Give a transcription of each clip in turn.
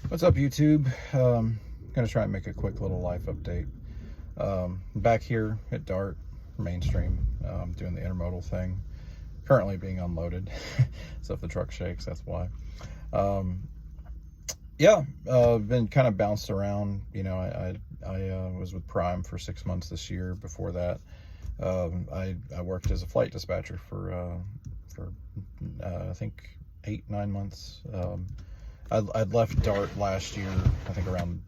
What's up, YouTube? Gonna try and make a quick little life update. Back here at DART, mainstream, doing the intermodal thing. Currently being unloaded, so if the truck shakes, that's why. Yeah, been kind of bounced around. You know, I was with Prime for 6 months this year. Before that, I worked as a flight dispatcher for I think 8-9 months. I'd left DART last year, I think around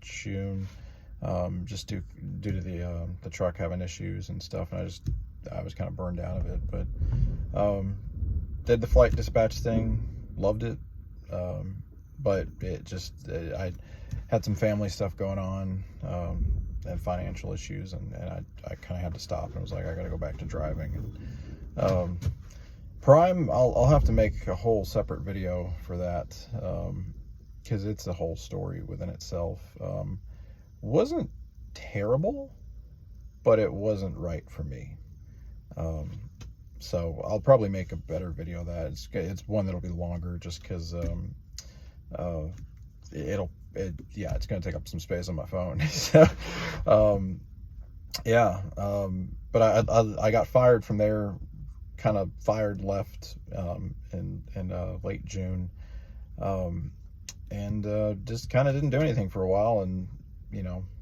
June, just due to the truck having issues and stuff, and I was kind of burned out of it. But did the flight dispatch thing, loved it, but I had some family stuff going on, and financial issues, and I kind of had to stop, and I was like, I got to go back to driving. And Prime, I'll have to make a whole separate video for that, because it's a whole story within itself. Wasn't terrible, but it wasn't right for me. So I'll probably make a better video of that. It's one that'll be longer, just because it's going to take up some space on my phone. So but I got fired from there. Kind of left in late June, and just kind of didn't do anything for a while, and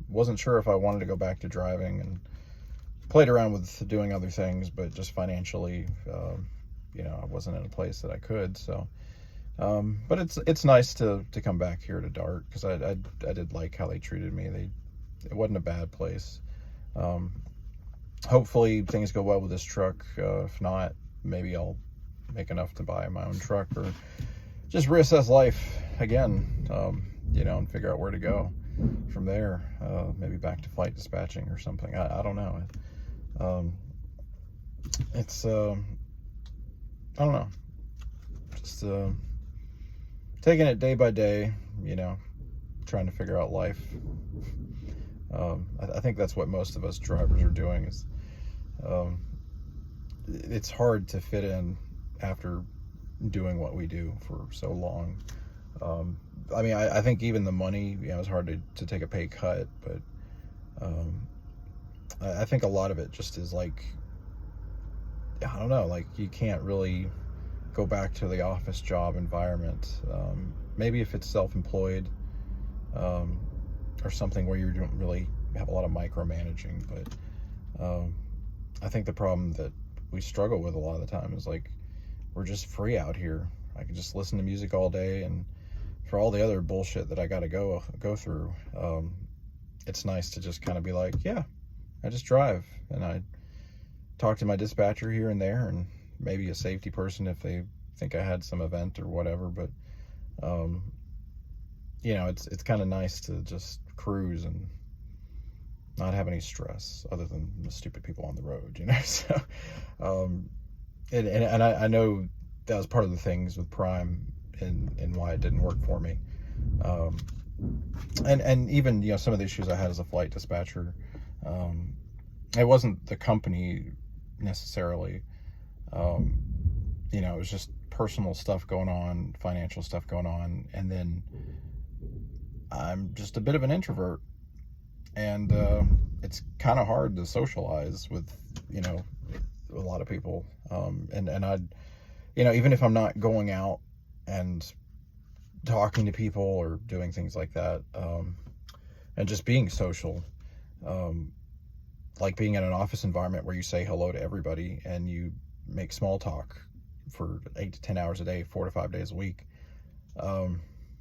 wasn't sure if I wanted to go back to driving, and played around with doing other things, but just financially, I wasn't in a place that I could. So but it's nice to come back here to DART, because I did like how they treated me. It wasn't a bad place. Hopefully things go well with this truck. If not, maybe I'll make enough to buy my own truck, or just reassess life again, and figure out where to go from there. Maybe back to flight dispatching or something. I don't know. It's I don't know. Just taking it day by day, trying to figure out life. I think that's what most of us drivers are doing. Is it's hard to fit in after doing what we do for so long. I think even the money, it's hard to take a pay cut, but I think a lot of it just is like, I don't know, like you can't really go back to the office job environment. Maybe if it's self-employed, or something where you don't really have a lot of micromanaging. But I think the problem that we struggle with a lot of the time is, like, we're just free out here. I can just listen to music all day, and for all the other bullshit that I got to go through, it's nice to just kind of be like, yeah, I just drive, and I talk to my dispatcher here and there, and maybe a safety person if they think I had some event or whatever. But it's kind of nice to just cruise and not have any stress other than the stupid people on the road, So, and I know that was part of the things with Prime and why it didn't work for me. And even, some of the issues I had as a flight dispatcher, it wasn't the company necessarily. It was just personal stuff going on, financial stuff going on, and then I'm just a bit of an introvert, and it's kind of hard to socialize with a lot of people, and I even if I'm not going out and talking to people or doing things like that, and just being social, like being in an office environment where you say hello to everybody and you make small talk for 8 to 10 hours a day, 4 to 5 days a week,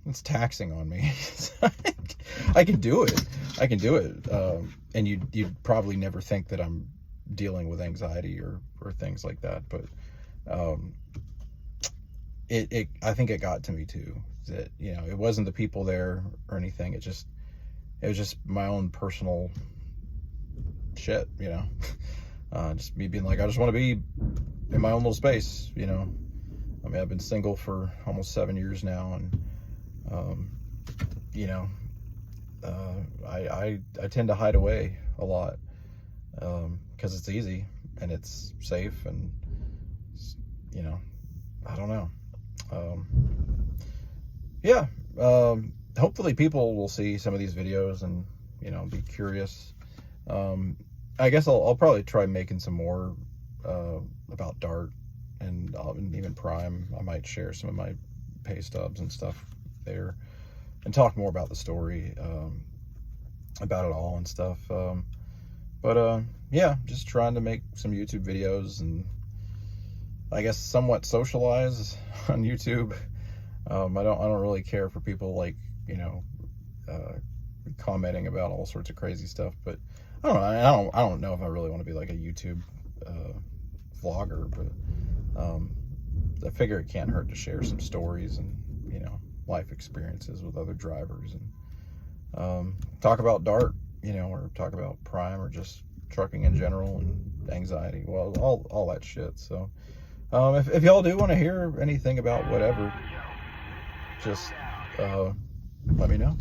it's taxing on me. I can do it. And you'd probably never think that I'm dealing with anxiety or things like that. But I think it got to me too, that, it wasn't the people there or anything. It was just my own personal shit, just me being like, I just want to be in my own little space, I've been single for almost 7 years now, and I tend to hide away a lot, because it's easy and it's safe, and I don't know. Yeah. hopefully people will see some of these videos and, you know, be curious. I guess I'll probably try making some more about Dart and even Prime. I might share some of my pay stubs and stuff there and talk more about the story, about it all and stuff. Yeah, just trying to make some YouTube videos and I guess somewhat socialize on YouTube. I don't really care for people like, you know, commenting about all sorts of crazy stuff, but I don't know if I really want to be like a YouTube vlogger, but I figure it can't hurt to share some stories and, you know, life experiences with other drivers and talk about Dart, you know, or talk about Prime or just trucking in general and anxiety, well, all that shit. So if y'all do want to hear anything about whatever, just let me know.